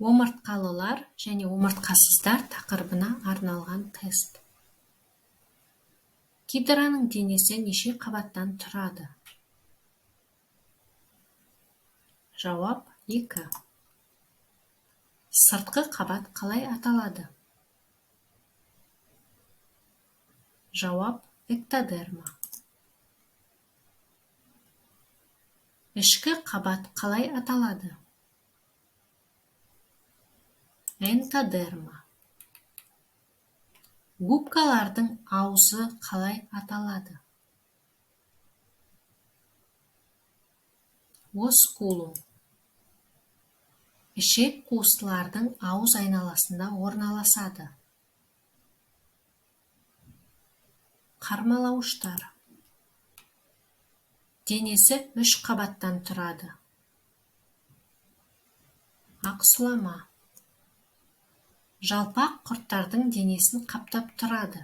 Омыртқалылар және омыртқасыздар тақырыбына арналған тест. Гидраның денесі неше қабаттан тұрады? Жауап: 2. Сыртқы қабат қалай аталады? Жауап: эктодерма. Ішкі қабат қалай аталады? Энтодерма. Губкалардың аузы қалай аталады? Оскулум. Ішек қуыстылардың ауыз айналасында орналасады. Қармалауыштар. Денесі 3 қабаттан тұрады. Ақсұлама. Жалпақ құрттардың денесін қаптап тұрады.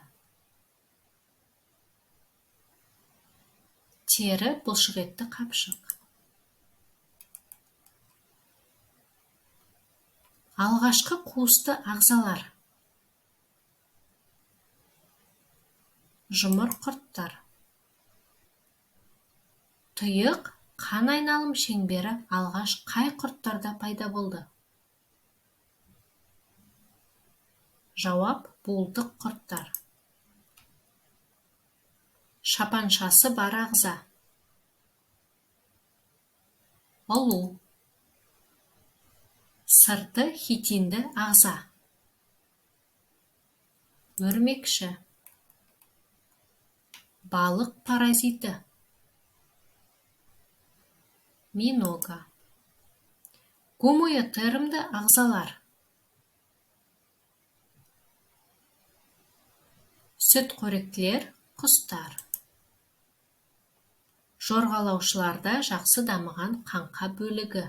Тері бұлшықетті қапшық. Алғашқы қуысты ағзалар. Жұмыр құрттар. Тұйық қан айналым шеңбері алғаш қай құрттарда пайда болды? Жауап: буылтық құрттар. Шапаншасы бар ағза. Ұлу. Сырты хитинді ағза. Өрмекші. Балық паразиті. Минога. Гомеотермді ағзалар. Сүтқоректілер, құстар. Жорғалаушыларда жақсы дамыған қаңқа бөлігі.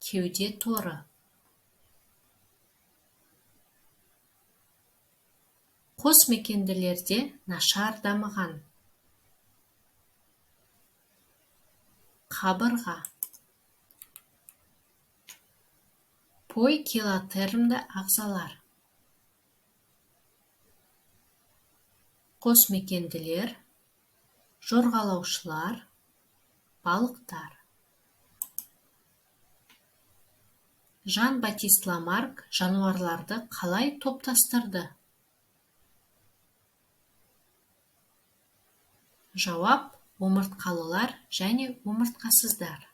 Кеуде торы. Қосмекенділерде нашар дамыған. Қабырға. Поикилотермді ағзалар. Қосмекенділер, жорғалаушылар, балықтар. Жан-Батист Ламарк жануарларды қалай топтастырды? Жауап: омыртқалылар және омыртқасыздар.